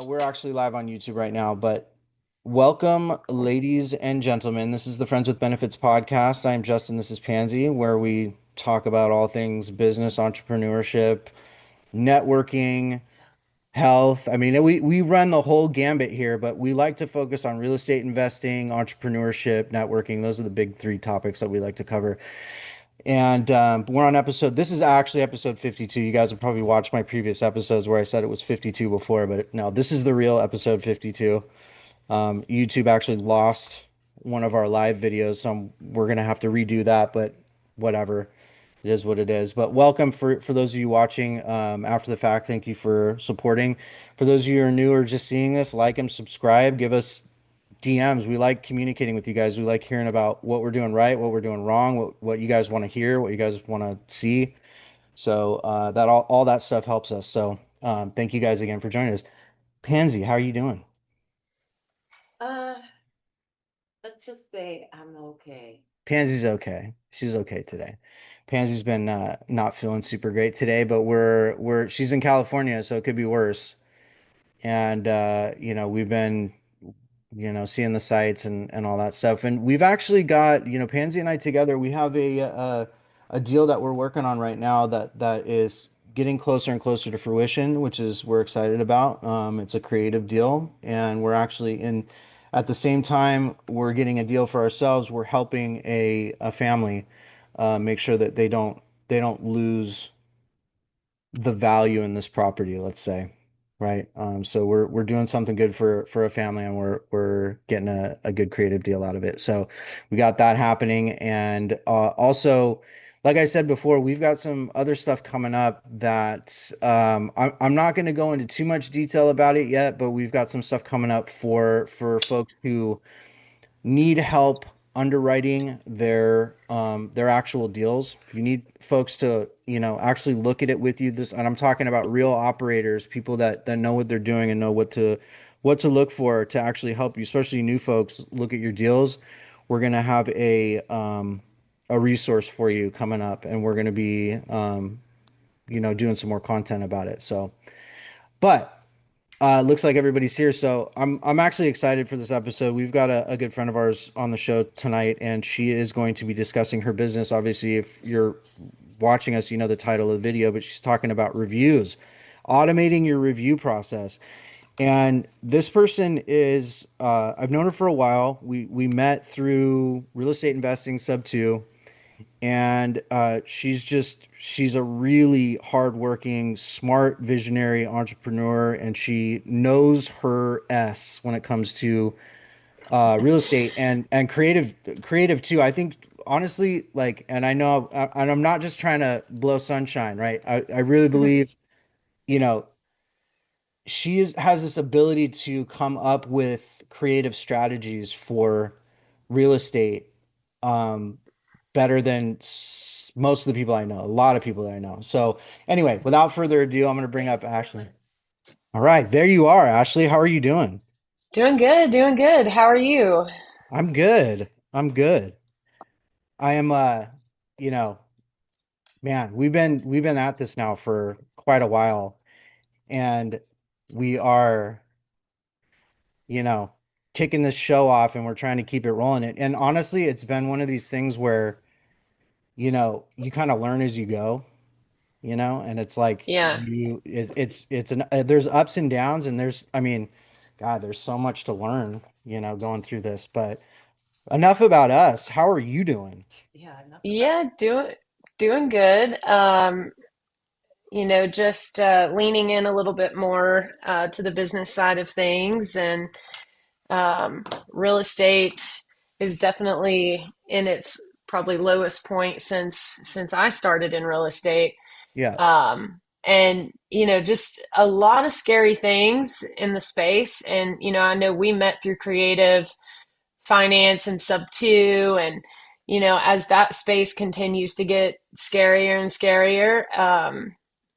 We're actually live on YouTube right now, but welcome, ladies and gentlemen. This is the Friends with Benefits podcast. I'm Justin. This is Pansy, where we talk about all things business, entrepreneurship, networking, health. I mean, we run the whole gambit here, but we like to focus on real estate investing, entrepreneurship, networking. Those are the big three topics that we like to cover. And we're on this is actually episode 52. You guys have probably watched my previous episodes where I said it was 52 before, but no, this is the real episode 52. YouTube actually lost one of our live videos, so we're gonna have to redo that, but whatever. It is what it is. But welcome for those of you watching after the fact. Thank you for supporting. For those of you who are new or just seeing this, like and subscribe. Give us DMs. We like communicating with you guys. We like hearing about what we're doing right, what we're doing wrong, what you guys want to hear, what you guys want to see. So that all that stuff helps us. So thank you guys again for joining us. Pansy, how are you doing? Uh, let's just say I'm okay. Pansy's okay. She's okay today. Pansy's been not feeling super great today, but we're she's in California, so it could be worse. And we've been seeing the sights and all that stuff. And we've actually got, Pansy and I together, we have a deal that we're working on right now that is getting closer and closer to fruition, which is we're excited about. It's a creative deal, and we're actually in at the same time we're getting a deal for ourselves. We're helping a family make sure that they don't lose the value in this property, let's say, right? So we're doing something good for a family, and we're getting a good creative deal out of it. So we got that happening, and also, like I said before, we've got some other stuff coming up that I'm not going to go into too much detail about it yet, but we've got some stuff coming up for folks who need help underwriting their actual deals. If you need folks to, actually look at it with you, this, and I'm talking about real operators, people that know what they're doing and know what to look for to actually help you, especially new folks look at your deals. We're gonna have a resource for you coming up, and we're gonna be doing some more content about it. So, but looks like everybody's here, so I'm actually excited for this episode. We've got a good friend of ours on the show tonight, and she is going to be discussing her business. Obviously, if you're watching us, you know the title of the video, but she's talking about reviews, automating your review process. And this person is, I've known her for a while. We met through real estate investing sub two, and she's a really hardworking, smart, visionary entrepreneur, and she knows her S when it comes to real estate and creative too. I think honestly, like, and I know, and I'm not just trying to blow sunshine, right? I really believe, you know, has this ability to come up with creative strategies for real estate um, better than most of the people I know, a lot of people that I know. So anyway, without further ado, I'm going to bring up Thanks so Ashley. much. All right, there you are, Ashley. How are you doing? Doing good, doing good. How are you? I'm good. I'm good. I am you know, man, we've been at this now for quite a while, and we are, you know, kicking this show off, and we're trying to keep it rolling. And honestly, it's been one of these things where, you kind of learn as you go, and it's like Yeah. there's ups and downs, and I mean, God, there's so much to learn, going through this. But enough about us. How are you doing? Yeah, enough about. Yeah, doing good. Just leaning in a little bit more to the business side of things and real estate is definitely in its probably lowest point since I started in real estate. Yeah. And just a lot of scary things in the space. And I know we met through creative finance and sub two, and as that space continues to get scarier and scarier,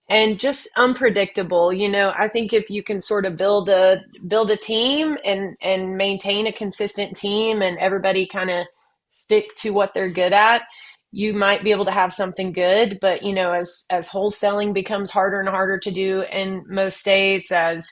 and just unpredictable. I think if you can sort of build a team and maintain a consistent team, and everybody kind of stick to what they're good at, you might be able to have something good. But as wholesaling becomes harder and harder to do in most states, as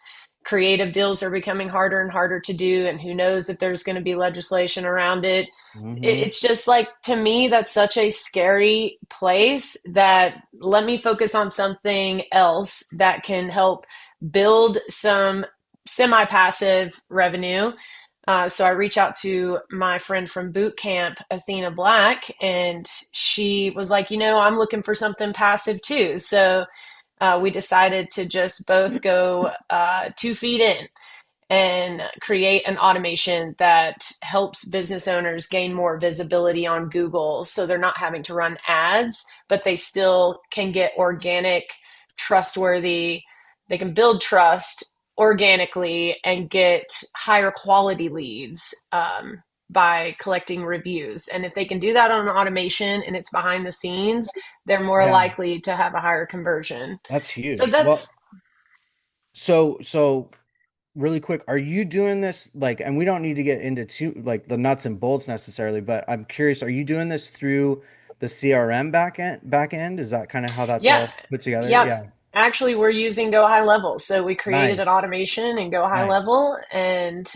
creative deals are becoming harder and harder to do, and who knows if there's going to be legislation around it. Hmm. It's just like, to me, that's such a scary place that let me focus on something else that can help build some semi passive revenue. So I reach out to my friend from boot camp, Athena Black, and she was like, I'm looking for something passive too. So we decided to just both go 2 feet in and create an automation that helps business owners gain more visibility on Google, so they're not having to run ads, but they still can get organic, trustworthy, they can build trust organically and get higher quality leads by collecting reviews. And if they can do that on an automation and it's behind the scenes, they're more Yeah, likely to have a higher conversion. that's So huge. Well, that's, so really quick, are you doing this like, and we don't need to get into like the nuts and bolts necessarily, but I'm curious, are you doing this through the CRM back end? Is that kind of how that's yeah, all put together? yep. Yeah. Actually, we're using Go High Level. So we created an Nice. automation in Go High Nice. Level, and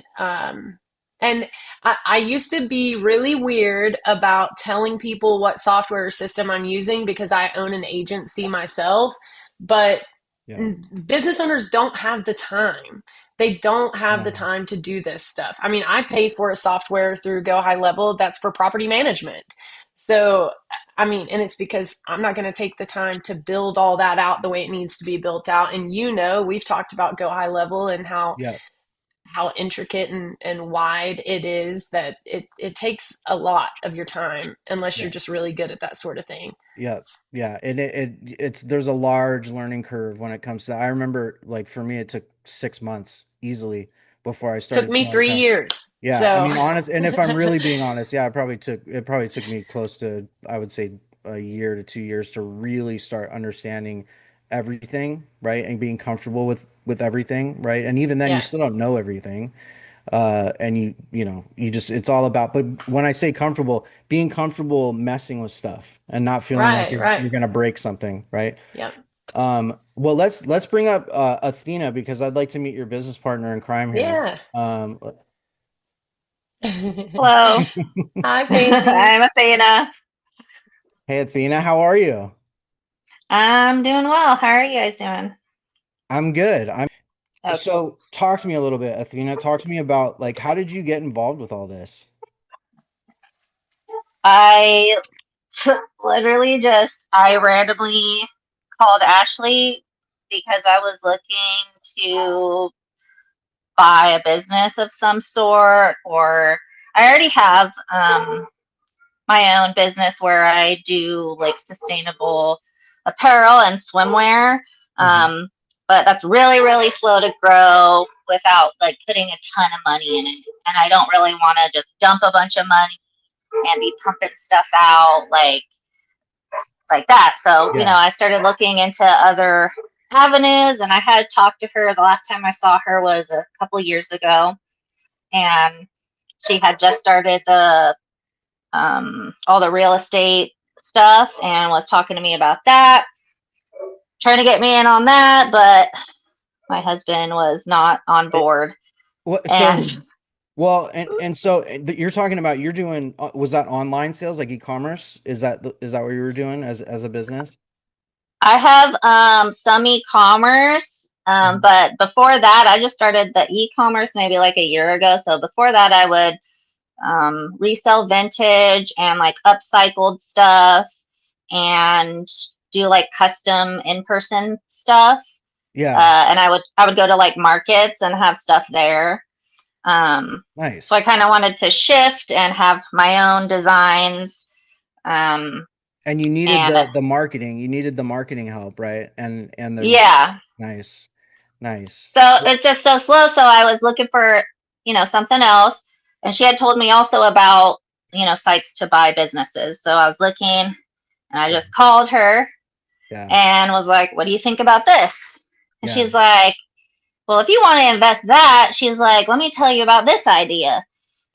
I used to be really weird about telling people what software system I'm using because I own an agency myself. But Yeah. business owners don't have the time. They don't have the No. time to do this stuff. I mean, I pay for a software through Go High Level that's for property management. So, I mean, and it's because I'm not going to take the time to build all that out the way it needs to be built out. And we've talked about Go High Level and Yeah. how intricate and wide it is, that it takes a lot of your time unless you're Yeah. just really good at that sort of thing. Yeah, yeah, and it's there's a large learning curve when it comes to. I remember, like for me, it took 6 months easily before I Took started me feeling three kind. years. Yeah, I So, mean, honest, and if I'm really being honest, yeah, it probably took me close to, I would say, a year to 2 years to really start understanding everything, right, and being comfortable with everything, right, and even then, you yeah, still don't know everything, and you just it's all about. But when I say comfortable, being comfortable messing with stuff and not feeling like right, you're right. gonna break something, right? Yep. Well, let's bring up Athena because I'd like to meet your business partner in crime here. Yeah. Um, Hello, Hi, Pansy. I'm Athena. hey Athena, how are you? I'm doing well. How are you guys doing? I'm good. I'm Oh, so talk to me a little bit, Athena. Talk to me about like how did you get involved with all this? I literally I randomly called Ashley because I was looking to buy a business of some sort, or I already have my own business where I do like sustainable apparel and swimwear. Hmm. Um, but that's really, really slow to grow without like putting a ton of money in it. And I don't really want to just dump a bunch of money and be pumping stuff out like that. So, Yeah. I started looking into other avenues, and I had talked to her. The last time I saw her was a couple years ago, and she had just started all the real estate stuff and was talking to me about that, trying to get me in on that, but my husband was not on It, board. what so And well and so you're talking about you're doing was that online sales like e-commerce? Is that what you were doing as a business? I have some e-commerce, Mhm. but before that, I just started the e-commerce maybe like a year ago. So before that, I would resell vintage and like upcycled stuff and do like custom in-person stuff. Yeah. And I would go to like markets and have stuff there. So I Nice. kind of wanted to shift and have my own designs. Um, And you needed and the marketing help, right? And the yeah, nice. Nice. so it's just so slow. So I was looking for, something else. And she had told me also about, sites to buy businesses. So I was looking, and I Yeah. just called her Yeah. and was like, what do you think about this? And Yeah. she's like, well, if you want to invest that, she's like, let me tell you about this idea.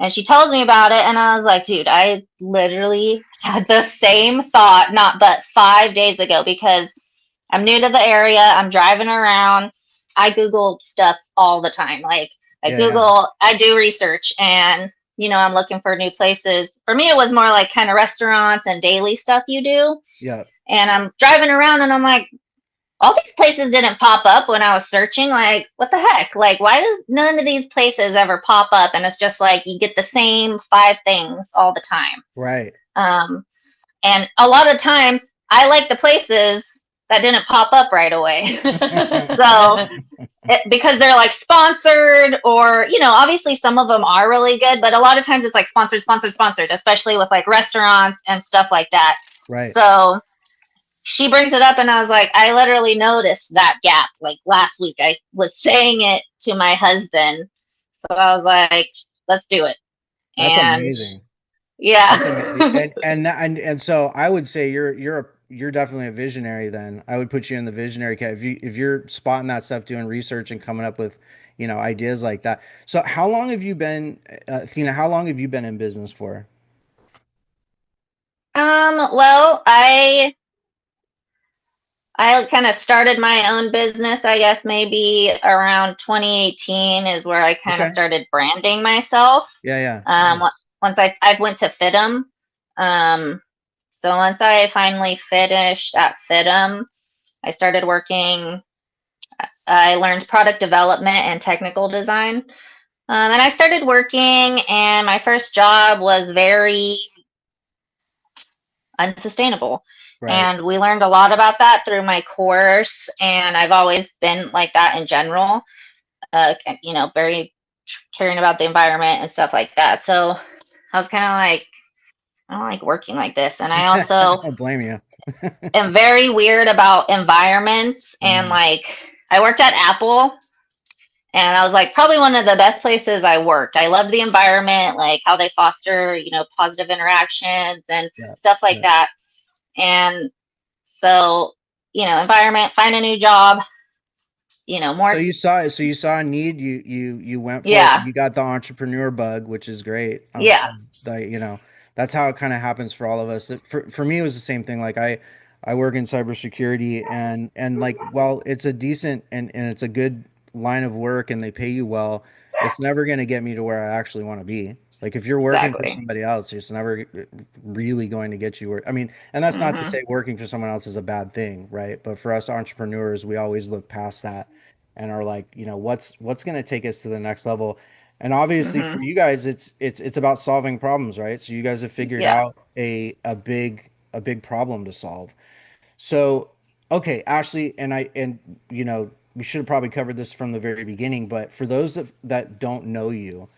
And she tells me about it, and I was like, dude, I literally had the same thought, not but 5 days ago, because I'm new to the area. I'm driving around. I Google stuff all the time. Like Yeah. I do research, and I'm looking for new places. For me, it was more like kind of restaurants and daily stuff you do. Yeah. And I'm driving around and I'm like, all these places didn't pop up when I was searching. Like, what the heck? Like, why does none of these places ever pop up? And it's just like you get the same 5 things all the time. Right. Um, and a lot of times I like the places that didn't pop up right away. So because they're like sponsored, or obviously some of them are really good, but a lot of times it's like sponsored, sponsored, sponsored, especially with like restaurants and stuff like that. Right. So she brings it up and I was like, I literally noticed that gap like last week. I was saying it to my husband, so I was like, let's do it. That's And amazing. That's amazing. yeah. And so I would say you're definitely a visionary then. I would put you in the visionary category if you're spotting that stuff, doing research and coming up with, ideas like that. So how long have you been, Athena, how long have you been in business for? Well, I kind of started my own business, I guess maybe around 2018 is where I kind of Okay. started branding myself. Yeah, yeah. Um, Nice. once I went to FITM. Um, so once I finally finished at FITM, I started working. I learned product development and technical design. And I started working, and my first job was very unsustainable. Right. And we learned a lot about that through my course. And I've always been like that in general, very caring about the environment and stuff like that. So I was kind of like, I don't like working like this. And I I also don't blame you. am very weird about environments. And Mhm. like, I worked at Apple, and I was like, probably one of the best places I worked. I loved the environment, like how they foster, positive interactions and Yeah. stuff like Yeah. that. And so, environment, find a new job, more, So you saw a need, you went for it, yeah, you got the entrepreneur bug, which is great. yeah, That's how it kind of happens for all of us. For me, it was the same thing. Like I work in cybersecurity, and like, well, it's a decent and it's a good line of work and they pay you well. It's never going to get me to where I actually want to be. Like if you're working for exactly. somebody else, it's never really going to get you where, I mean, and that's not to Hmm. say working for someone else is a bad thing, right? But for us entrepreneurs, we always look past that and are like, what's going to take us to the next level. And obviously Hmm. for you guys, it's about solving problems, right? So you guys have figured Yeah. out a big problem to solve. So, okay, Ashley, and we should have probably covered this from the very beginning, but for those that don't know you,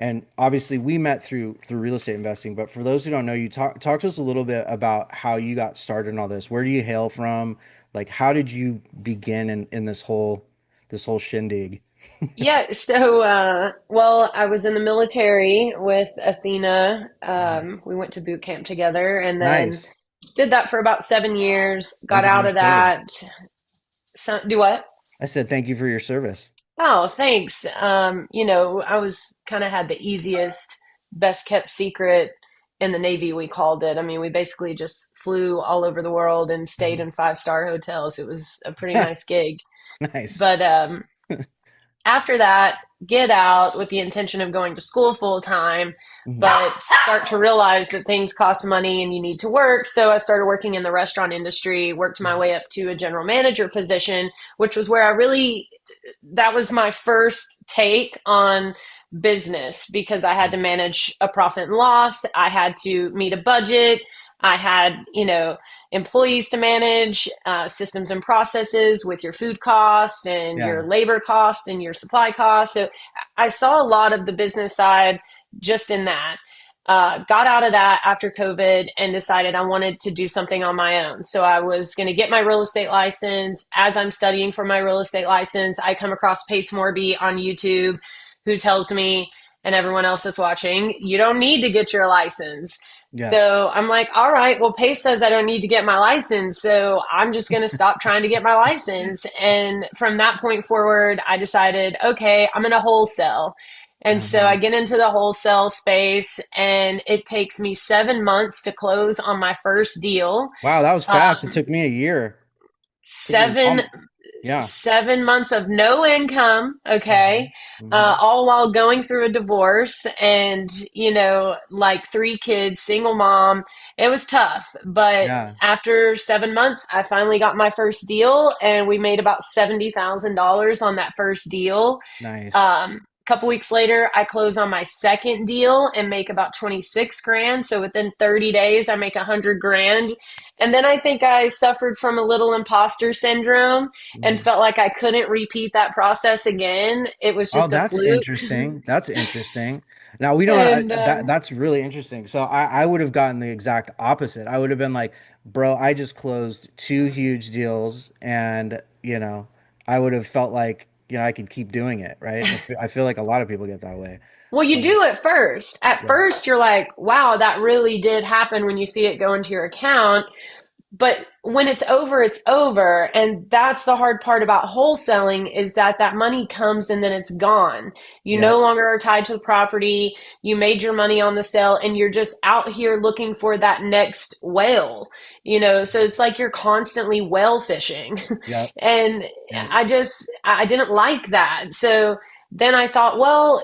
and obviously we met through real estate investing, but for those who don't know you, talk to us a little bit about how you got started in all this. Where do you hail from? Like how did you begin in this whole shindig? Yeah, so well, I was in the military with Athena. We went to boot camp together and then Nice. did that for about 7 years. Got Thank you for out your of service. that. So, do what? I said thank you for your service. Oh, thanks. I was kind of had the easiest, best kept secret in the Navy, we called it. I mean, we basically just flew all over the world and stayed in five-star hotels. It was a pretty nice gig. Nice. But after that, get out with the intention of going to school full time, Mhm. but start to realize that things cost money and you need to work. So I started working in the restaurant industry, worked my way up to a general manager position, which was where I really, that was my first take on business because I had to manage a profit and loss. I had to meet a budget. I had, employees to manage, systems and processes with your food cost and Yeah. your labor cost and your supply cost. So I saw a lot of the business side just in that. Got out of that after COVID and decided I wanted to do something on my own. So I was going to get my real estate license. As I'm studying for my real estate license, I come across Pace Morby on YouTube, who tells me, and everyone else that's watching, you don't need to get your license. Yeah. So I'm like, all right, well, Pace says I don't need to get my license. So I'm just going to stop trying to get my license. And from that point forward, I decided, okay, I'm going to wholesale. And so I Uh-huh. get into the wholesale space, and it takes me 7 months to close on my first deal. Wow, that was fast. It Um, took me a year. Took me seven almost. Yeah. 7 months of no income, okay, Hmm. Hmm. all while going through a divorce and, like 3 kids, single mom. It was tough. But Yeah. after 7 months, I finally got my first deal and we made about $70,000 on that first deal. Nice. A couple weeks later, I close on my second deal and make about 26 grand. So within 30 days, I make 100 grand. And then I think I suffered from a little imposter syndrome and Mhm. felt like I couldn't repeat that process again. It was Oh, just a that's fluke. interesting. That's interesting. Now we don't, And that's really interesting. So I would have gotten the exact opposite. I would have been like, bro, I just closed two huge deals and, I would have felt like, I could keep doing it, right? I feel like a lot of people get that way. well, you But do at first. At yeah, first, you're like, wow, that really did happen when you see it go into your account. But when it's over, it's over. And that's the hard part about wholesaling is that that money comes and then it's gone. You yeah, no longer are tied to the property. You made your money on the sale and you're just out here looking for that next whale, so it's like you're constantly whale fishing. yeah, And yeah, I didn't like that. So then I thought, well,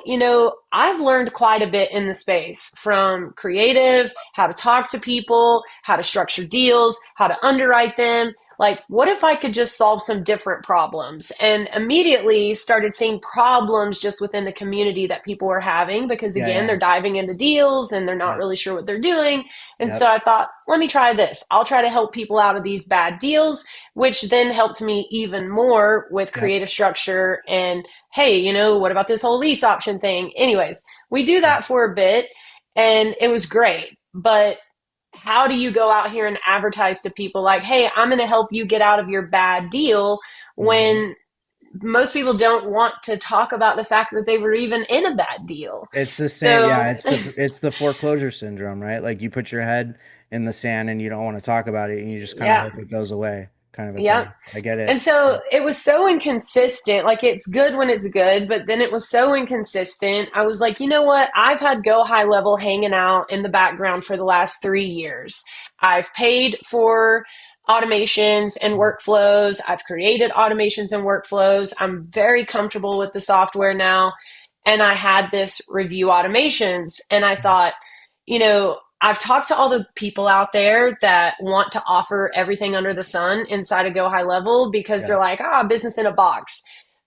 I've learned quite a bit in the space from creative, how to talk to people, how to structure deals, how to underwrite them. Like, what if I could just solve some different problems? And immediately started seeing problems just within the community that people were having because, yeah, again, yeah, they're diving into deals and they're not yeah, really sure what they're doing. And so yep, I thought, let me try this. I'll try to help people out of these bad deals, which then helped me even more with yep, creative structure and hey, what about this whole lease option thing? Anyways, we do yeah. that for a bit and it was great. But how do you go out here and advertise to people like, hey, I'm going to help you get out of your bad deal Hmm. when most people don't want to talk about the fact that they were even in a bad deal? It's the same. So, Yeah, it's the foreclosure syndrome, right? Like you put your head in the sand and you don't want to talk about it and you just kind of yeah, hope it goes away, kind of a yeah. thing. I get And it. so it was so inconsistent. Like it's good when it's good, but then it was so inconsistent. I was like, you know what? I've had Go High Level hanging out in the background for the last 3 years. I've paid for automations and workflows. I've created automations and workflows. I'm very comfortable with the software now. And I had this review automations. And I thought, I've talked to all the people out there that want to offer everything under the sun inside of Go High Level because Yeah, they're like, business in a box.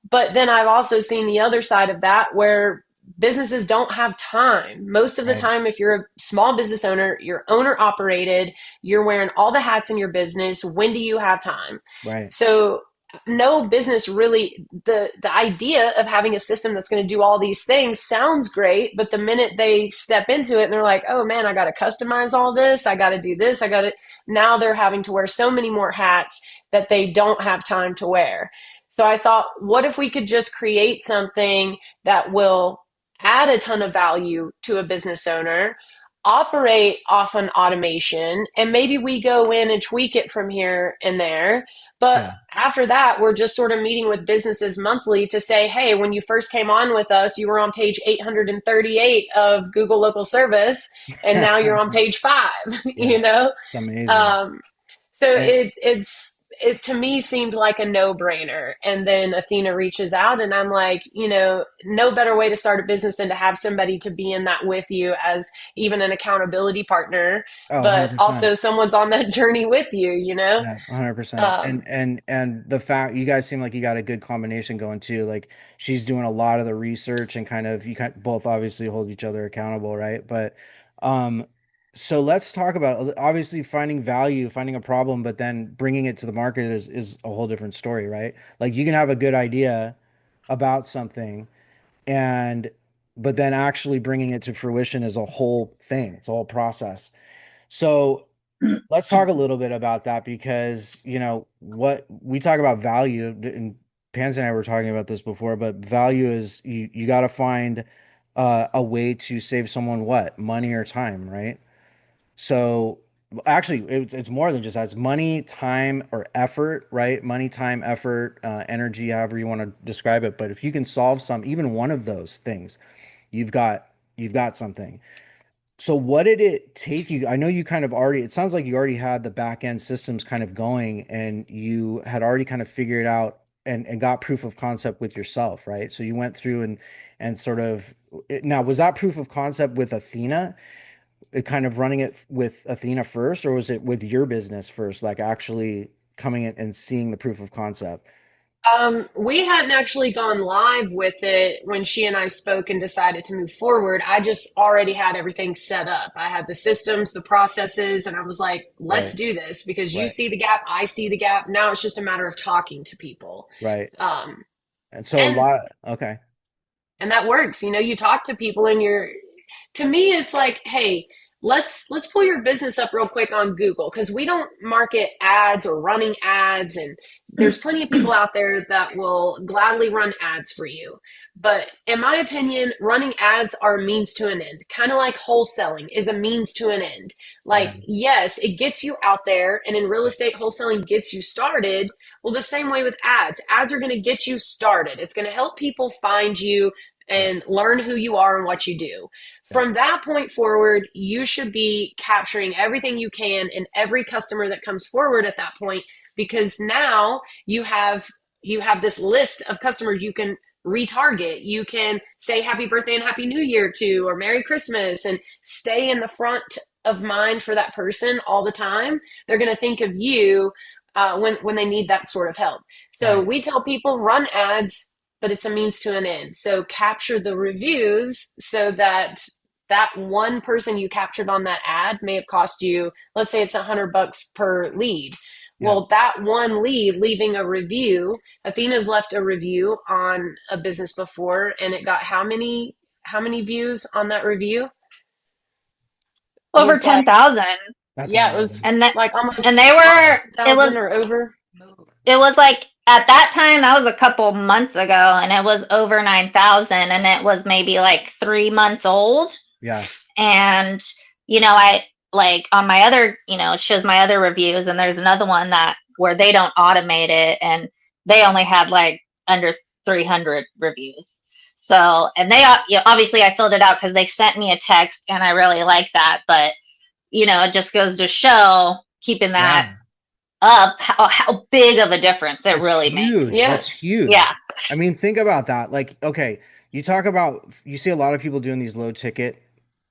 But then I've also seen the other side of that where businesses don't have time. Most of the right, time, if you're a small business owner, you're owner operated, you're wearing all the hats in your business. When do you have time? right. So no business really the idea of having a system that's going to do all these things sounds great, but the minute they step into it and they're like, oh man, I got to customize all this, I got to do this, I got to, now they're having to wear so many more hats that they don't have time to wear. So I thought, what if we could just create something that will add a ton of value to a business owner, operate off an automation, and maybe we go in and tweak it from here and there. But Yeah. after that, we're just sort of meeting with businesses monthly to say, hey, when you first came on with us, you were on page 838 of Google Local Service, and now you're on page 5, you Yeah, know? it's amazing. Um, so And it to me seemed like a no-brainer. And then Athena reaches out and I'm like, no better way to start a business than to have somebody to be in that with you as even an accountability partner, oh, but 100%. also someone's on that journey with you. Yeah, 100%. Um, And the fact you guys seem like you got a good combination going too. Like she's doing a lot of the research and kind of you kind both obviously hold each other accountable, right? But um so let's talk about obviously finding value, finding a problem, but then bringing it to the market is a whole different story, right? Like you can have a good idea about something and but then actually bringing it to fruition is a whole thing. It's a whole process. So let's talk a little bit about that because, what we talk about value, and Pans and I were talking about this before, but value is you got to find a way to save someone what? Money or time, right? So actually, it's more than just that. It's money, time, or effort, right? Money, time, effort, energy, however you want to describe it. But if you can solve even one of those things, you've got you've got something. So what did it take you? I know you kind of already, it sounds like you already had the back end systems kind of going and you had already kind of figured out and got proof of concept with yourself, right? So you went through and sort of now was that proof of concept with Athena, kind of running it with Athena first, or was it with your business first, like actually coming in and seeing the proof of concept? We hadn't actually gone live with it when she and I spoke and decided to move forward. I just already had everything set up. I had the systems, the processes, and I was like, let's Right, do this because you right, see the gap, I see the gap. Now it's just a matter of talking to people. right. Um, And so a and lot, okay, and that works. You know, you talk to people and you're to me it's like, hey, let's pull your business up real quick on Google because we don't market ads or running ads, and there's plenty of people out there that will gladly run ads for you. But in my opinion, running ads are a means to an end, kind of like wholesaling is a means to an end. yeah, Like, yes, it gets you out there, and in real estate, wholesaling gets you started. Well, the same way with ads are going to get you started. It's going to help people find you yeah, and learn who you are and what you do. yeah, From that point forward, you should be capturing everything you can in every customer that comes forward at that point, because now you have this list of customers you can retarget. You can say happy birthday and happy new year to, or merry Christmas, and stay in the front of mind for that person all the time. They're going to think of you when they need that sort of help. So right, we tell people run ads, but it's a means to an end. So capture the reviews so that that one person you captured on that ad may have cost you, let's say it's $100 per lead. yeah. Well, that one lead leaving a review, Athena's left a review on a business before, and it got how many views on that review? It Over was like, 10,000. That's yeah, it was amazing. And that, like and almost they almost were, it was, 10,000 or over. Move. it was like at that time, that was a couple months ago, and it was over 9,000, and it was maybe like 3 months old. Yeah, And, I like on my other, it shows my other reviews, and there's another one that where they don't automate it, and they only had like under 300 reviews. So, and they, obviously I filled it out because they sent me a text, and I really like that. But, it just goes to show keeping that yeah. up, how big of a difference it It's really makes. huge. Yeah. That's huge. Yeah. I mean, think about that. Like, okay, you see a lot of people doing these low ticket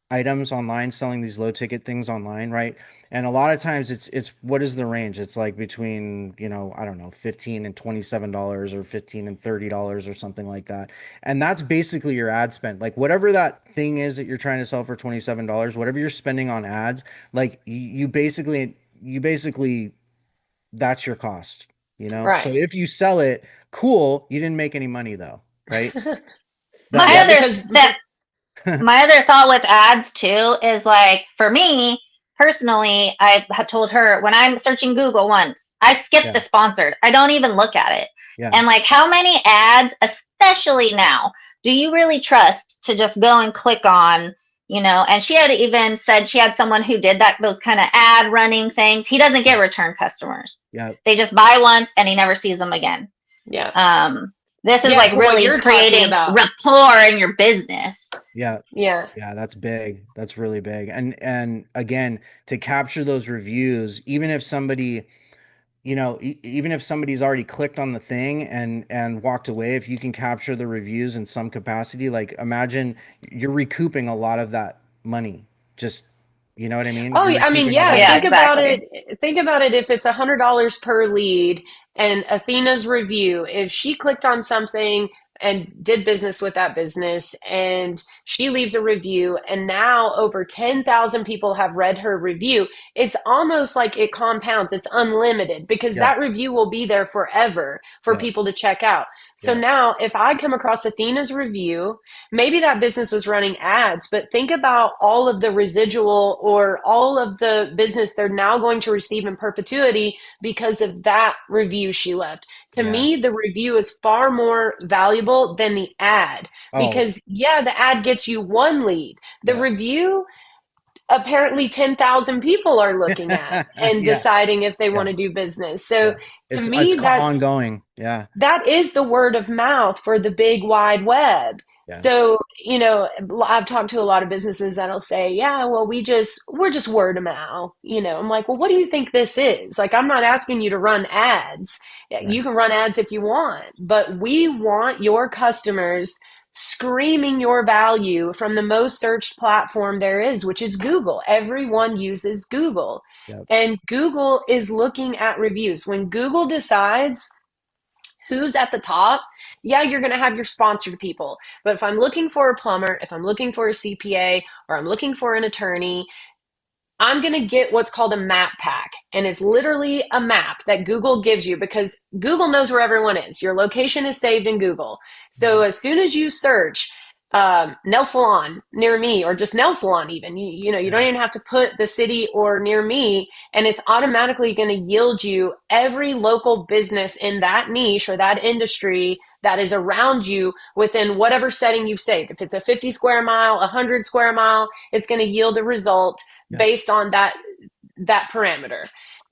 items online, selling these low ticket things online, right? And a lot of times it's what is the range? It's like between, I don't know, 15 and $27 or 15 and $30 or something like that. And that's basically your ad spend. Like whatever that thing is that you're trying to sell for $27, whatever you're spending on ads, like you basically that's your cost, So Right. if you sell it, cool, you didn't make any money though, right? That My Yeah, other because that my other thought with ads too is like for me personally, I had told her when I'm searching Google once, I skip yeah, the sponsored. I don't even look at it. yeah, And like how many ads, especially now, do you really trust to just go and click on, and she had even said she had someone who did that, those kind of ad running things. He doesn't get return customers. yeah, They just buy once and he never sees them again. yeah, This is yeah, like to what really you're talking creating about. rapport in your business. yeah. Yeah. Yeah, that's big. That's really big. And again, to capture those reviews, even if somebody's already clicked on the thing and walked away, if you can capture the reviews in some capacity, like imagine you're recouping a lot of that money. Just, you know what I mean? Oh, You're yeah, I mean, recouping a yeah, lot of Yeah, think that. about exactly. it. Think about it if it's $100 per lead and Athena's review, if she clicked on something and did business with that business and she leaves a review and now over 10,000 people have read her review, it's almost like it compounds. It's unlimited because Yeah, that review will be there forever for yeah, people to check out. So yeah. now if I come across Athena's review, maybe that business was running ads, but think about all of the residual or all of the business they're now going to receive in perpetuity because of that review she left. To Yeah. me, the review is far more valuable than the ad Oh, because, yeah, the ad gets you one lead. The yeah. review, apparently 10,000 people are looking at and Yeah, deciding if they want yeah, to do business. So yeah. to It's me, ongoing. Yeah. that is the word of mouth for the big wide web. Yeah. So, I've talked to a lot of businesses that'll say, yeah, well, we're just word of mouth. I'm like, well, what do you think this is? Like, I'm not asking you to run ads. Yeah, Right. you can run ads if you want, but we want your customers screaming your value from the most searched platform there is, which is Google. Everyone uses Google. Yep. And Google is looking at reviews. When Google decides who's at the top, yeah, you're going to have your sponsored people. But if I'm looking for a plumber, if I'm looking for a CPA, or I'm looking for an attorney, I'm going to get what's called a map pack. And it's literally a map that Google gives you because Google knows where everyone is. Your location is saved in Google. So Mhm. as soon as you search nail salon near me, or just nail salon, even, you don't Yeah. even have to put the city or near me, and it's automatically going to yield you every local business in that niche or that industry that is around you within whatever setting you've saved. If it's a 50 square mile, a 100 square mile, it's going to yield a result Yep. based on that parameter.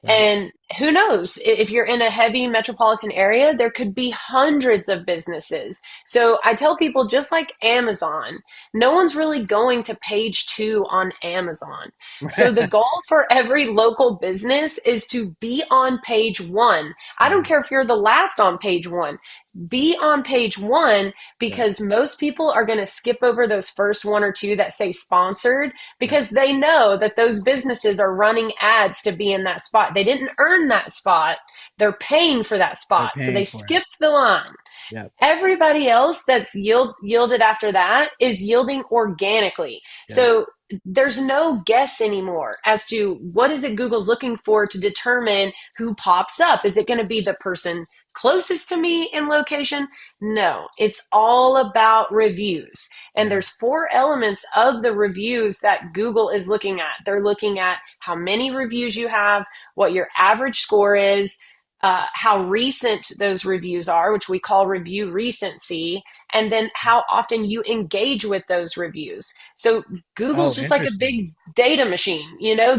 Right. And who knows, if you're in a heavy metropolitan area, there could be hundreds of businesses. So I tell people, just like Amazon, no one's really going to page 2 on Amazon. So the goal for every local business is to be on page 1. I don't Right. care if you're the last on page 1. Be on page 1, Yep. because most people are going to skip over those first 1 or 2 that say sponsored, Yep. because they know that those businesses are running ads to be in that spot. They didn't earn that spot. They're paying for that They're spot. So they paying for it. skipped the line. Yep. Everybody else that's yielded after that is yielding organically. Yep. So there's no guess anymore as to what is it Google's looking for to determine who pops up. Is it going to be the person closest to me in location? No, it's all about reviews. And Yeah. there's 4 elements of the reviews that Google is looking at. They're looking at how many reviews you have, what your average score is, how recent those reviews are, which we call review recency, and then how often you engage with those reviews. So Oh, Google's just like a interesting. big data machine.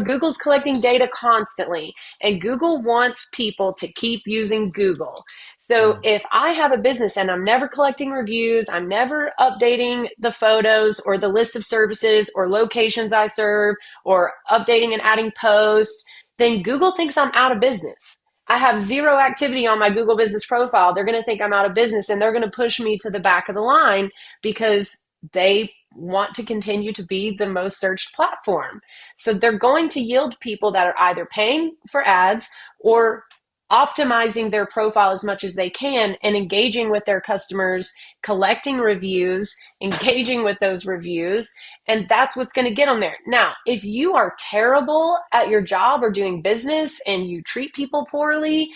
Google's collecting data constantly, and Google wants people to keep using Google. So Yeah. if I have a business and I'm never collecting reviews, I'm never updating the photos or the list of services or locations I serve, or updating and adding posts, then Google thinks I'm out of business. I have zero activity on my Google business profile. They're going to think I'm out of business, and they're going to push me to the back of the line because they want to continue to be the most searched platform. So they're going to yield people that are either paying for ads or optimizing their profile as much as they can and engaging with their customers, collecting reviews, engaging with those reviews, and that's what's going to get on there. Now, if you are terrible at your job or doing business and you treat people poorly,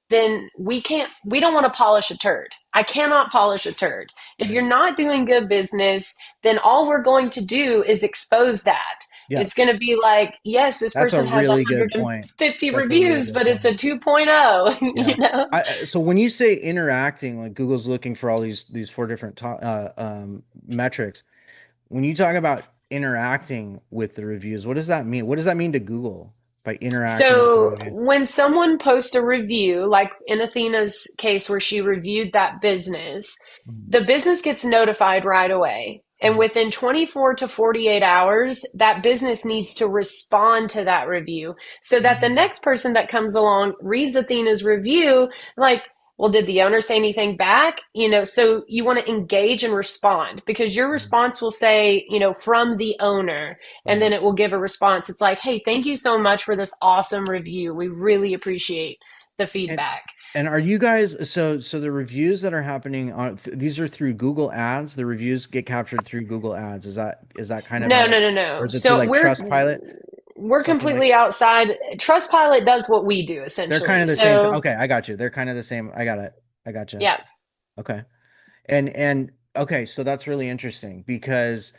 then we don't want to polish a turd. I cannot polish a turd. If Right. you're not doing good business, then all we're going to do is expose that. Yeah. It's going to be like, yes, this That's a person has really good point. 150 That's a really reviews, good but it's point. a 2.0, Yeah. you know? So when you say interacting, like Google's looking for all these 4 different metrics. When you talk about interacting with the reviews, what does that mean? What does that mean to Google by interacting with the So reviews? when someone posts a review, like in Athena's case where she reviewed that business, Mhm. the business gets notified right away. And Mhm. within 24 to 48 hours, that business needs to respond to that review so that the Mhm. next person that comes along reads Athena's review, like, well, did the owner say anything back? So you want to engage and respond, because your response will say, from the owner, and Right. then it will give a response. It's like, hey, thank you so much for this awesome review. We really appreciate the And feedback. and are you guys so the reviews that are happening on these are through Google Ads? The reviews get captured through Google Ads. Is that kind of No, how no, it, no, or no. is it through So like we're Trustpilot, we're something like completely outside. Trustpilot does what we do they're kind essentially. of the same thing. So Okay, I got you. They're kind of the same. I got it. I got you. yeah, Okay. And okay, so that's really interesting because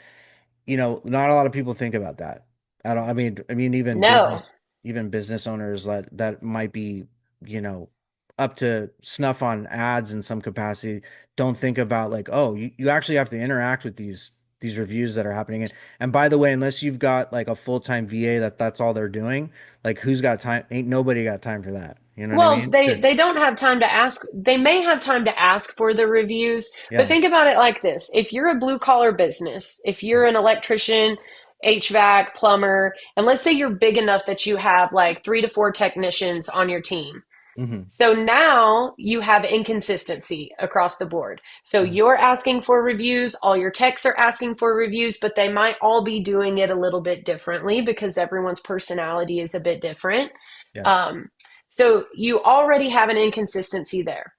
not a lot of people think about that. I don't, I mean, no. even business owners that might be, you know, up to snuff on ads in some capacity don't think about like, oh, you actually have to interact with these reviews that are happening. And by the way, unless you've got like a full-time VA that's all they're doing, like who's got time? Ain't nobody got time for that. You know what I Well, mean? they don't have time to ask. They may have time to ask for the reviews, but Yeah. think about it like this. If you're a blue collar business, if you're an electrician, HVAC, plumber, and let's say you're big enough that you have like 3 to 4 technicians on your team. Hmm. So now you have inconsistency across the board. So Yeah. you're asking for reviews, all your techs are asking for reviews, but they might all be doing it a little bit differently because everyone's personality is a bit different. Yeah. Um, so you already have an inconsistency there.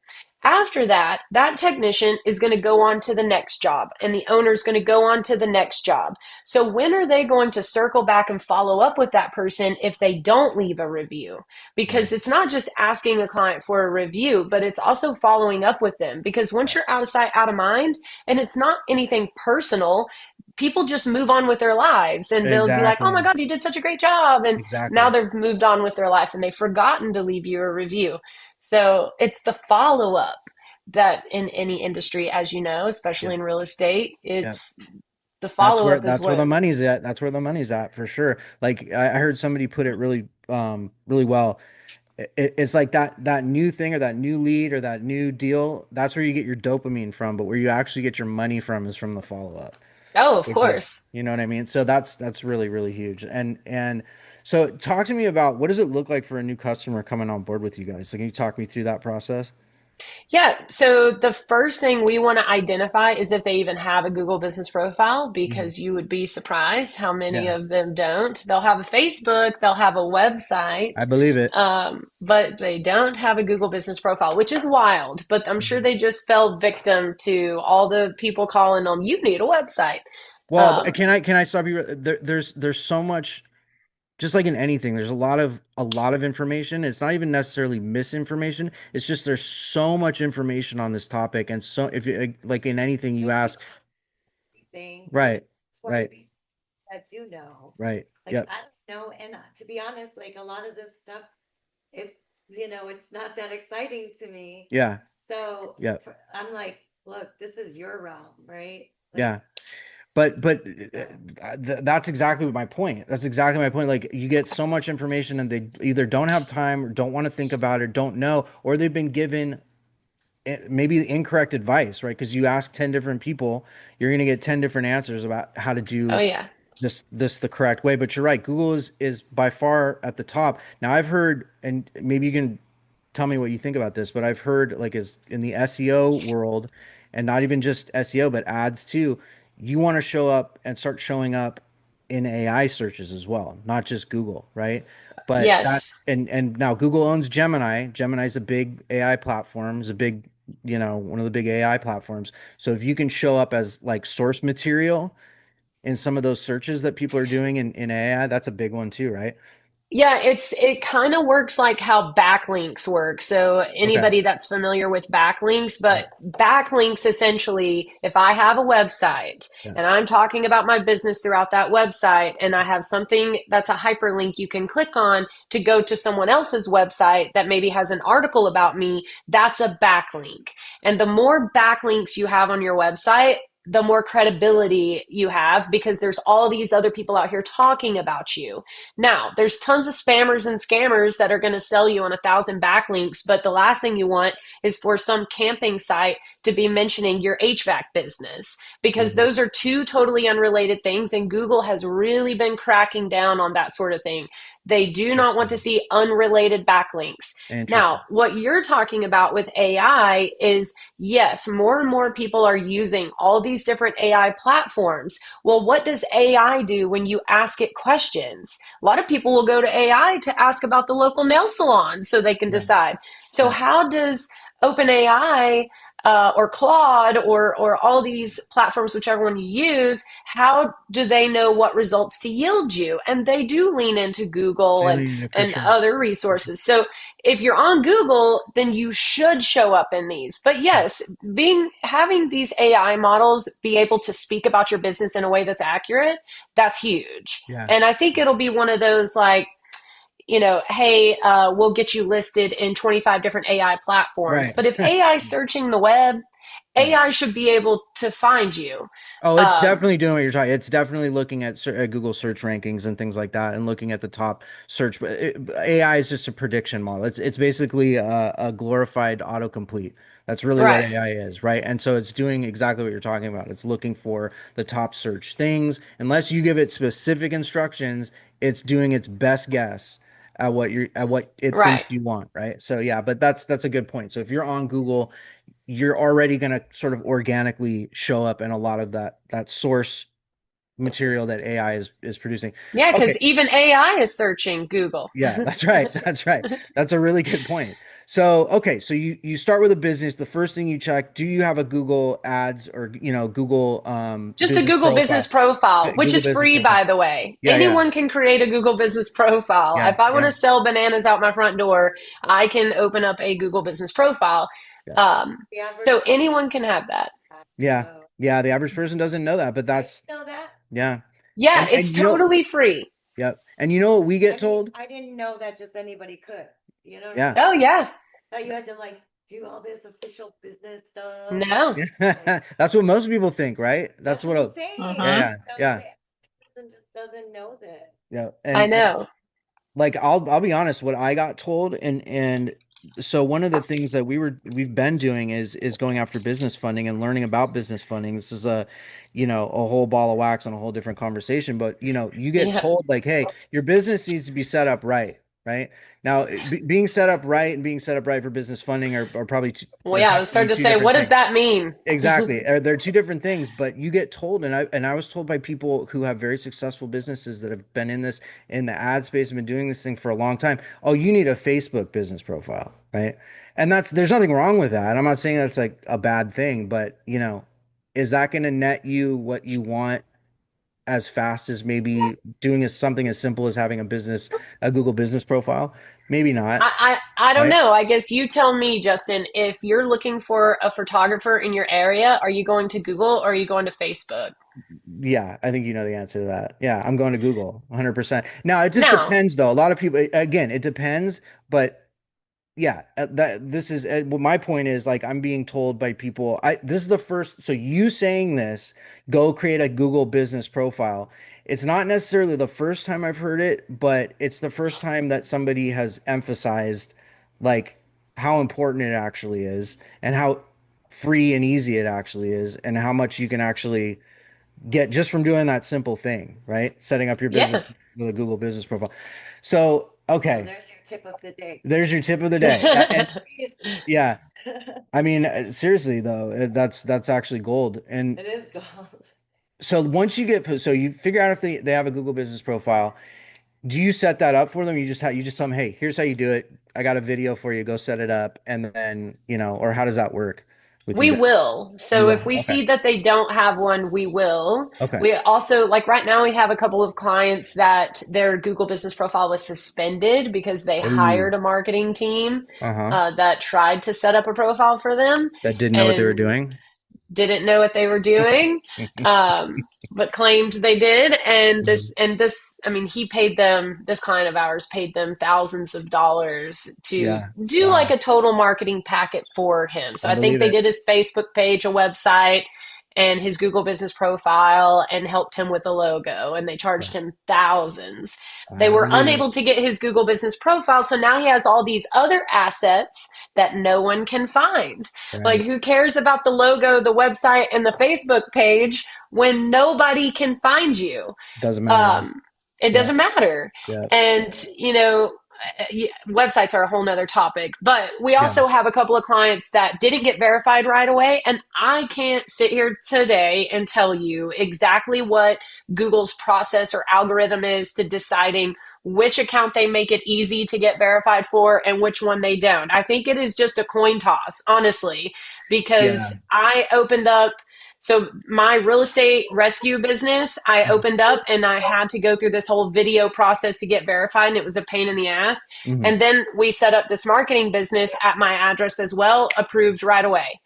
After that, that technician is going to go on to the next job, and the owner is going to go on to the next job. So when are they going to circle back and follow up with that person if they don't leave a review? Right. Because it's not just asking a client for a review, but it's also following up with them. Because once Right. you're out of sight, out of mind, and it's not anything personal, people just move on with their lives and they'll be like, oh my Exactly. God, you did such a great job. And now Exactly. they've moved on with their life and they've forgotten to leave you a review. So it's the follow up that in any industry, as you know, especially Yep. in real estate, Yep. it's the follow up is That's where the what. money's at. That's where the money's at for sure. Like I heard somebody put it really well. It's like that new thing or that new lead or that new deal. That's where you get your dopamine from, but where you actually get your money from is from the follow up. Oh, of Which is, course. you know what I mean? So that's really huge. And so talk to me about what does it look like for a new customer coming on board with you guys? So can you talk me through that process? Yeah, so the first thing we want to identify is if they even have a Google business profile, Mhm. because you would be surprised how many Yeah, of them don't. They'll have a Facebook, they'll have a I website, believe it. but they don't have a Google business profile, which is wild. But I'm sure Mhm. they just fell victim to all the people calling them, you need a website. Well, Um, can I stop you? There's so much, just like in anything, there's a lot of information. It's not even necessarily misinformation. It's just there's so much information on this topic, and so if you like in anything you Nobody ask, thing. right, That's what right, I do know. right, Like yep, I don't know, and to be honest, like a lot of this stuff, it it's not that exciting to me. yeah, So yep, I'm like, look, this is your realm, right? Like, yeah. That's exactly my point. That's exactly my point. Like you get so much information and they either don't have time or don't want to think about it, don't know, or they've been given maybe incorrect advice, right? Because you ask 10 different people, you're going to get 10 different answers about how to oh do yeah. this the correct way. But you're right, Google is by far at the top. Now I've heard, and maybe you can tell me what you think about this, but I've heard like is in the SEO world, and not even just SEO, but ads too, you want to show up and start showing up in AI searches as well, not just Google, right? But that Yes. and now Google owns Gemini. Gemini's a big AI platform, is a big, one of the big AI platforms. So if you can show up as like source material in some of those searches that people are doing in AI, that's a big one too, right? Yeah, it kind of works like how backlinks work. So Okay. anybody that's familiar with backlinks, Yeah. but backlinks essentially, if I have a website Yeah. and I'm talking about my business throughout that website and I have something that's a hyperlink you can click on to go to someone else's website that maybe has an article about me, that's a backlink. And the more backlinks you have on your website, the more credibility you have because there's all these other people out here talking about you. Now, there's tons of spammers and scammers that are going to sell you on 1,000 backlinks, but the last thing you want is for some camping site to be mentioning your HVAC business because Hmm. those are two totally unrelated things, and Google has really been cracking down on that sort of thing. They do not want to Interesting. see unrelated backlinks. Now, Interesting. what you're talking about with AI is yes, more and more people are using all these different AI platforms. Well, what does AI do when you ask it questions? A lot of people will go to AI to ask about the local nail salon so they can Yeah. decide. So, Yeah. how does OpenAI or Claude or all these platforms, whichever one you use, how do they know what results to yield you? And they do lean into Google Alien for and sure. other resources. So if you're on Google, then you should show up in these. But Yeah. yes, being having these AI models be able to speak about your business in a way that's accurate, that's huge. Yeah. And I think it'll be one of those like, hey, we'll get you listed in 25 different AI platforms. Right. But if AI is searching the web, Yeah. AI should be able to find you. Oh, it's Um, definitely doing what you're talking. It's definitely looking at Google search rankings and things like that, and looking at the top search. But AI is just a prediction model. It's basically a glorified autocomplete. That's really what right, AI is, right? And so it's doing exactly what you're talking about. It's looking for the top search things. Unless you give it specific instructions, it's doing its best guess at what it thinks right. you want, right? So yeah, but that's a good point. So if you're on Google, you're already going to sort of organically show up in a lot of that source material that AI is producing. Yeah, Okay, because even AI is searching Google. yeah, that's right. That's right. That's a really good point. So, okay, so you start with a business. The first thing you check, do you have a Google Ads or Google Just a business Google business profile? profile, which Google is business free, profile. by the way. Yeah, yeah, Anyone can create a Google business profile. yeah, If I want yeah, to sell bananas out my front door, I can open up a Google business profile. yeah, The average So person. anyone can have that. yeah, Oh, yeah. The average person doesn't know that, but I didn't that's know that. yeah. Yeah, And it's you know, totally free. yep. And you know what we get told? I didn't know that just anybody could. You know what I'm Yeah. saying? Oh, yeah. That you had to like do all this official business stuff. No. Like, That's what most people think, right? That's that's what what I'm a, saying. yeah, Hmm. yeah, So yeah, the person just doesn't know that. yeah. I And know. like I'll be honest, what I got told and so one of the things that we've been doing is going after business funding and learning about business funding. This is a whole ball of wax on a whole different conversation, but you get Yeah. told like, hey, your business needs to be set up right, right? Now, being set up right and being set up right for business funding are probably Well, they're yeah, I was technically starting to two say, different what does things. that mean? Exactly. They're two different things, but you get told, and I was told by people who have very successful businesses that have been in the ad space and been doing this thing for a long time. Oh, you need a Facebook business profile, right? And there's nothing wrong with that. I'm not saying that's like a bad thing, but is that going to net you what you want as fast as maybe doing something as simple as having a Google business profile? Maybe not, I don't right? know. I guess you tell me, Justin, if you're looking for a photographer in your area, are you going to Google or are you going to Facebook? Yeah, I think you know the answer to that. Yeah, I'm going to Google 100%. Now, it just No. depends though. A lot of people, again, it depends, but yeah, that this is well, my point is like I'm being told by people, this is the first, so you saying this, go create a Google business profile. It's not necessarily the first time I've heard it, but it's the first time that somebody has emphasized like how important it actually is and how free and easy it actually is and how much you can actually get just from doing that simple thing, right? Setting up your business Yeah. with a Google business profile. So, So okay, there's your tip of the day. there's your tip of the day. And It yeah, I mean, seriously though, that's actually gold. And is gold. so once so you figure out if they have a Google business profile, do you set that up for them? You just tell them, hey, here's how you do it. I got a video for you. Go set it up, and then or how does that work with you We guys? will. You So if will. we Okay. see that they don't have one, we will. Okay. We also, like right now, we have a couple of clients that their Google business profile was suspended because they Ooh. hired a marketing team Uh-huh. that tried to set up a profile for them. That didn't know what they were And doing. didn't know what they were doing, but claimed they did. I mean, he paid them. This client of ours paid them thousands of dollars to Yeah. do like Wow. a total marketing packet for him. So I I think believe they it. did his Facebook page, a website, and his Google business profile, and helped him with a logo. And they Yeah. charged him thousands. They I were believe it. unable to get his Google business profile, so now he has all these other assets that no one can find. Like, Right. who cares about the logo, the website, and the Facebook page when nobody can find you? Doesn't matter. Um, it Yeah. doesn't matter. Yeah. And, websites are a whole nother topic, but we Yeah. also have a couple of clients that didn't get verified right away. And I can't sit here today and tell you exactly what Google's process or algorithm is to deciding which account they make it easy to get verified for and which one they don't. I think it is just a coin toss, honestly, Yeah. because I opened up, so my real estate rescue business, I opened up and I had to go through this whole video process to get verified, and it was a pain in the ass. Mhm. And then we set up this marketing business at my address as well, approved right away.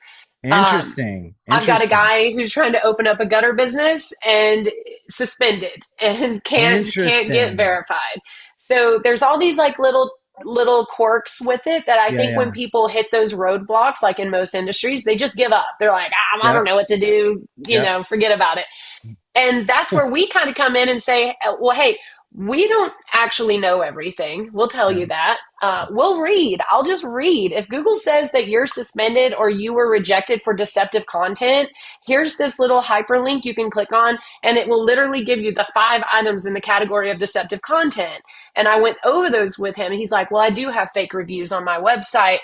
Um, Interesting. I've got a Interesting. guy who's trying to open up a gutter business and suspended and can't get Interesting. verified. So there's all these like little little quirks with it that I Yeah, think when yeah. people hit those roadblocks, like in most industries, they just give up. They're like, I don't Yep. know what to do. Yep. Forget about it. And that's where we kind of come in and say, well, hey, we don't actually know everything. We'll tell Yeah. you that. We'll read. I'll just read. If Google says that you're suspended or you were rejected for deceptive content, here's this little hyperlink you can click on, and it will literally give you the 5 items in the category of deceptive content. And I went over those with him. And he's like, well, I do have fake reviews on my website.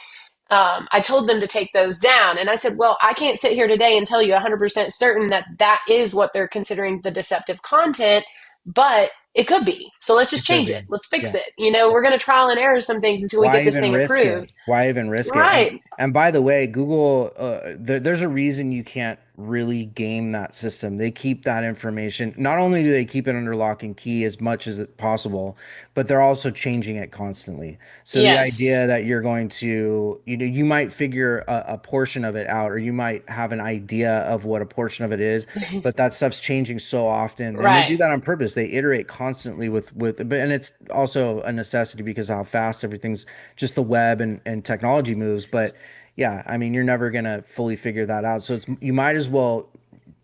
I told them to take those down. And I said, well, I can't sit here today and tell you 100% certain that that is what they're considering the deceptive content, but it could be. So let's just It could change be. it. Let's fix Yeah. it. We're going to trial and error some things until we Why get this even thing risk it? approved. Why even risk it? Right. And by the way, Google, there's a reason you can't really game that system. They keep that information. Not only do they keep it under lock and key as much as it possible, but they're also changing it constantly. So the Yes. idea that you're going to, you might figure a portion of it out, or you might have an idea of what a portion of it is, but that stuff's changing so often, and they Right. do that on purpose. They iterate constantly but and it's also a necessity because of how fast everything's just the web and technology moves. But yeah, I mean, you're never gonna fully figure that out. So you might as well,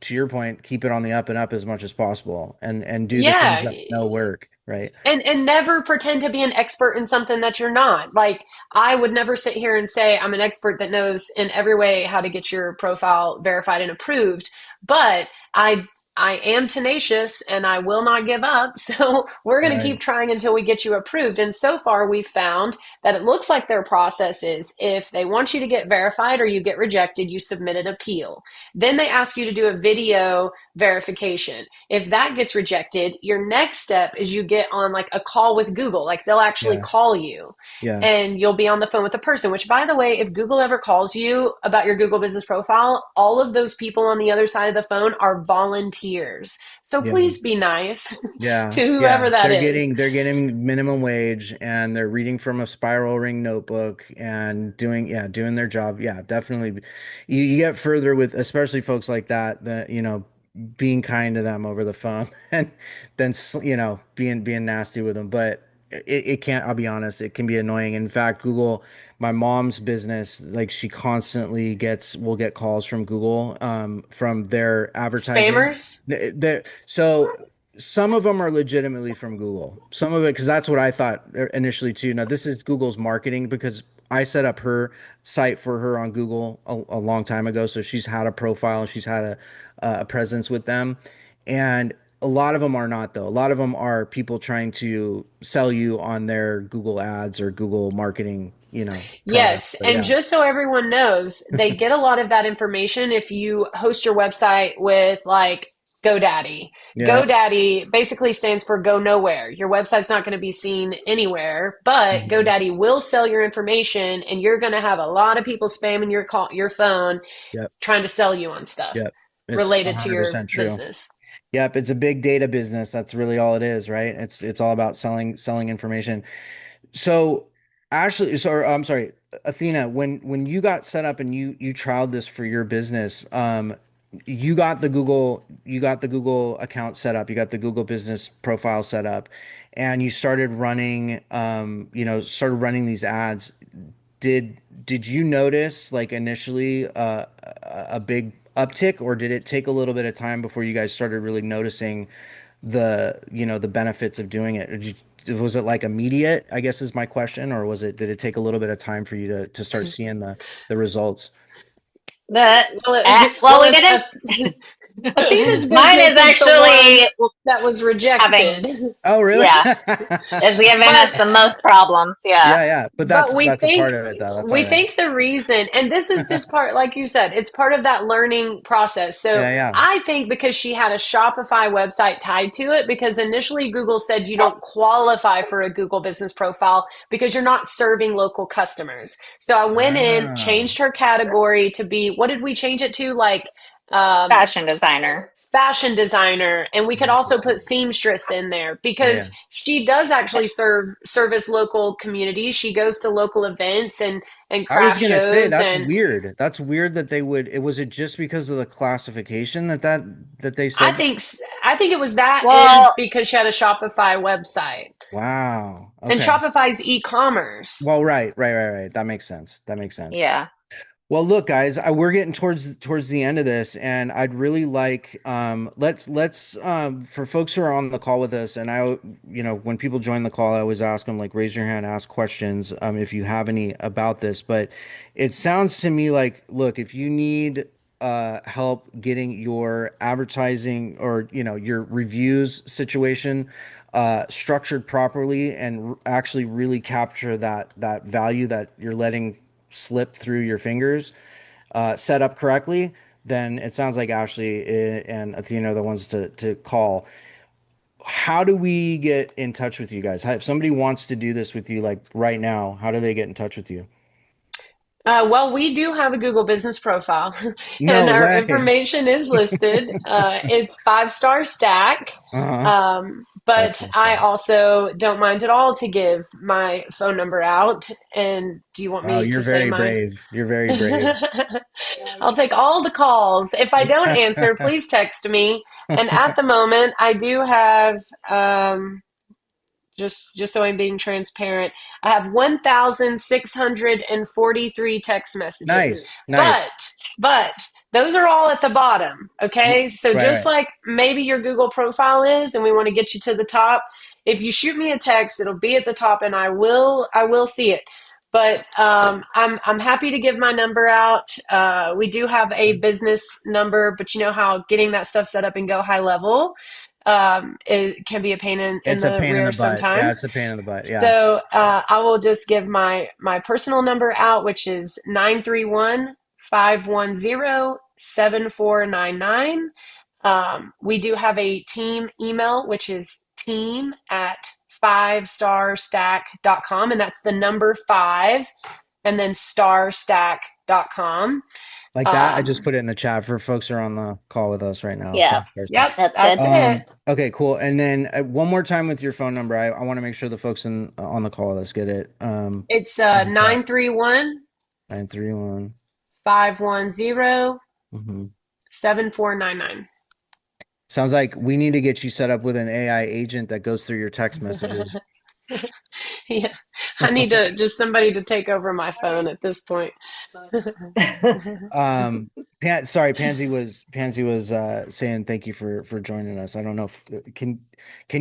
to your point, keep it on the up and up as much as possible, and do the things Yeah. that know work, right? And never pretend to be an expert in something that you're not. Like, I would never sit here and say I'm an expert that knows in every way how to get your profile verified and approved, but I am tenacious and I will not give up. So we're going to Right. keep trying until we get you approved. And so far, we've found that it looks like their process is if they want you to get verified or you get rejected, you submit an appeal. Then they ask you to do a video verification. If that gets rejected, your next step is you get on like a call with Google. Like, they'll actually Yeah. call you Yeah. and you'll be on the phone with the person, which, by the way, if Google ever calls you about your Google business profile, all of those people on the other side of the phone are volunteers. So Yeah. please be nice Yeah, to yeah. whoever that is. They're getting minimum wage, and they're reading from a spiral ring notebook and doing their job. Yeah, definitely. You get further with especially folks like that, being kind to them over the phone and then being nasty with them. But it can't, I'll be honest, it can be annoying. In fact, Google, my mom's business, like she constantly will get calls from Google from their advertising. Spammers? So some of them are legitimately from Google. Some of it, because that's what I thought initially too. Now, this is Google's marketing because I set up her site for her on Google a long time ago. So she's had a profile and she's had a presence with them. And a lot of them are not, though. A lot of them are people trying to sell you on their Google ads or Google marketing, product. Yes, But and yeah, just so everyone knows, they get a lot of that information if you host your website with like GoDaddy. yeah. GoDaddy basically stands for go nowhere. Your website's not going to be seen anywhere, but Mhm. GoDaddy will sell your information and you're going to have a lot of people spamming your phone Yep, trying to sell you on stuff yep. It's related to your 100% true. business. Yep, it's a big data business. That's really all it is, right? It's all about selling information. So, Ashley, sorry, I'm sorry, Athena, when you got set up and you trialed this for your business, you got the Google account set up, you got the Google business profile set up, and you started running these ads. Did you notice like initially a big uptick, or did it take a little bit of time before you guys started really noticing the benefits of doing it? Was it like immediate, I guess is my question, or did it take a little bit of time for you to start seeing the results? The Well, well, we didn't. Athena's Mine business is is the one actually that was having, rejected. Oh, really? yeah, it's given us But the most problems. Yeah. Yeah, yeah. But but we that's a think part of it though. That's all we right. think the reason, and this is just part, like you said, it's part of that learning process. So Yeah, yeah. I think because she had a Shopify website tied to it, because initially Google said you don't qualify for a Google business profile because you're not serving local customers. So I went in, Ah, changed her category to be, what did we change it to? Like, um, Fashion designer. fashion designer, and we could also put Interesting. seamstress in there Yeah, yeah. because she does actually service local communities. She goes to local events and I was craft gonna say shows, that's and weird. That's weird that they would. It was it just because of the classification that they I said. think I think it was that, and Well, because she had a Shopify website, Wow. and Okay. Shopify's e-commerce. Well, right. That makes sense. That makes sense. yeah. Well, look, guys, we're getting towards the end of this, and I'd really like let's for folks who are on the call with us, and when people join the call, I always ask them like raise your hand, ask questions if you have any about this. But it sounds to me like, look, if you need help getting your advertising or your reviews situation structured properly and actually really capture that value that you're letting slip through your fingers, set up correctly, then it sounds like Ashley and Athena are the ones to call. How do we get in touch with you guys? If somebody wants to do this with you, like right now, how do they get in touch with you? Well, we do have a Google business profile, and No our way. information is listed. It's 5-star stack. Uh-huh. Five But star I stack. also don't mind at all to give my phone number out. And do you want Wow, me you're to say very my? brave. You're very brave. Yeah, I'll you take all the calls. If I don't answer, please text me. And at the moment, I do have just so I'm being transparent, I have 1,643 text messages. Nice, nice. But those are all at the bottom. Okay. So Right, just right. like maybe your Google profile is, and we want to get you to the top, if you shoot me a text, it'll be at the top and I will see it. But I'm happy to give my number out. We do have a business number, but you know how getting that stuff set up and go high level, it can be a pain in It's a the pain in rear the butt. Yeah, sometimes. it's a pain in the butt. Yeah. So I will just give my personal number out, which is 931-510-7499. We do have a team email, which is team@5starstack.com, and that's the number five and then starstack.com. Like that, I just Um, put it in the chat for folks who are on the call with us right now. Yeah. Five star stack. yep, That's good. that's it. Okay, cool. And then one more time with your phone number. I want to make sure the folks on the call with us get it. It's In the chat. 931 931. 510 Mm-hmm. 7499. Sounds like we need to get you set up with an AI agent that goes through your text messages. Yeah, I need to just somebody to take over my all phone right. at this point. Um, sorry, Pansy was saying thank you for joining us. I don't know if can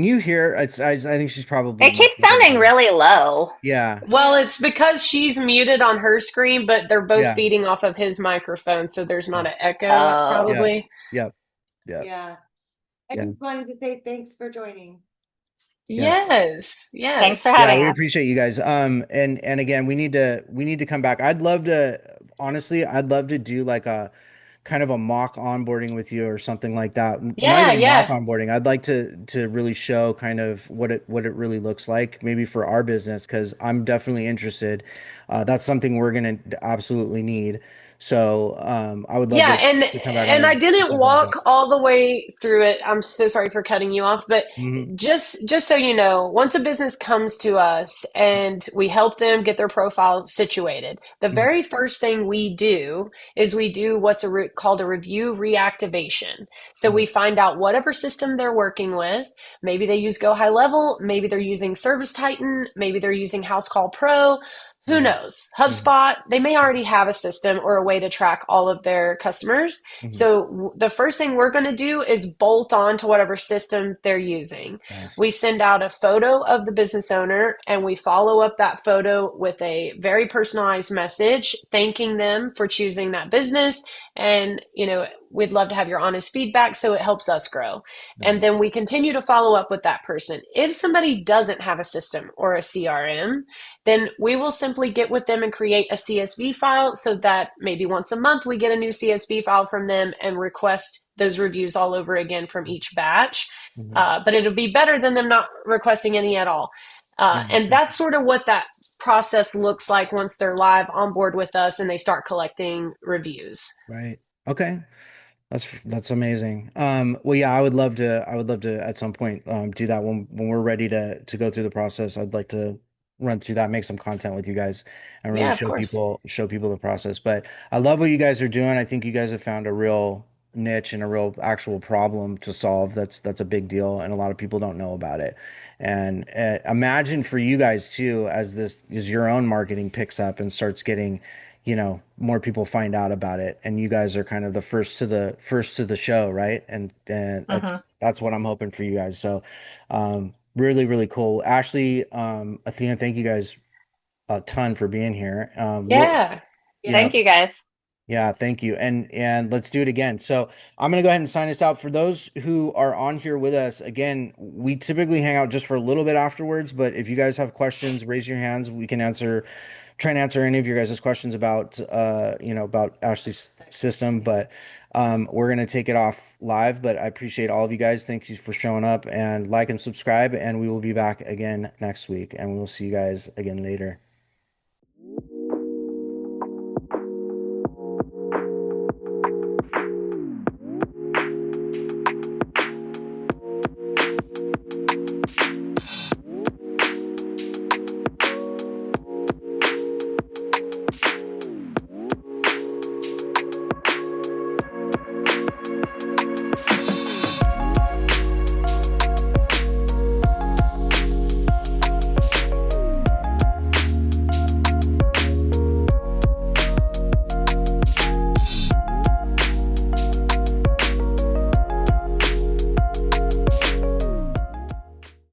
you hear? I think she's probably It keeps muted or sounding whatever. really low. Yeah, Well, it's because she's muted on her screen, but they're both yeah, feeding off of his microphone, so there's not an echo, Oh, yeah, probably. yep, yep, Yeah. I yeah, just wanted to say thanks for joining. yeah. Yes, thanks for yes. Yeah, having we us. appreciate you guys. And again, we need to come back. I'd love to, honestly, I'd love to do like a kind of a mock onboarding with you or something like that. Not Yeah, even a mock yeah. onboarding. I'd like to really show kind of what it really looks like, maybe for our business, because I'm definitely interested. That's something we're gonna absolutely need. So I would love Yeah, to come back on and I and do didn't something like that. walk all the way through it. I'm so sorry for cutting you off, but Hmm. just so you know, once a business comes to us and we help them get their profile situated, the Hmm. very first thing we do is we do what's called a review reactivation. So Hmm. we find out whatever system they're working with. Maybe they use Go High Level, maybe they're using Service Titan, maybe they're using House Call Pro. Who Hmm. knows? Hmm. HubSpot, they may already have a system or a way to track all of their customers. Hmm. So the first thing we're going to do is bolt on to whatever system they're using. Nice. We send out a photo of the business owner and we follow up that photo with a very personalized message thanking them for choosing that business. And, we'd love to have your honest feedback so it helps us grow. And Nice. then we continue to follow up with that person. If somebody doesn't have a system or a CRM, then we will simply get with them and create a CSV file so that maybe once a month we get a new CSV file from them and request those reviews all over again from each batch. Hmm. But it'll be better than them not requesting any at all. Yeah. And that's sort of what that process looks like once they're live on board with us and they start collecting reviews. Right. Okay. That's amazing. Well, yeah, I would love to at some point do that when we're ready to go through the process. I'd like to run through that, make some content with you guys and really Yeah, of course. show people the process. But I love what you guys are doing. I think you guys have found a real niche and a real actual problem to solve. That's a big deal, and a lot of people don't know about it. And imagine for you guys too, as your own marketing picks up and starts getting, more people find out about it, and you guys are kind of the first to the show, right? And Hmm. that's what I'm hoping for you guys. So really, really cool. Ashley, Athena, thank you guys a ton for being here. Yeah. You Yeah. know, Thank you guys. yeah, thank you. And let's do it again. So I'm gonna go ahead and sign this out. For those who are on here with us, again, we typically hang out just for a little bit afterwards, but if you guys have questions, raise your hands. We can try and answer any of your guys' questions about about Ashley's system. But we're gonna take it off live. But I appreciate all of you guys. Thank you for showing up, and like and subscribe, and we will be back again next week, and we'll see you guys again later.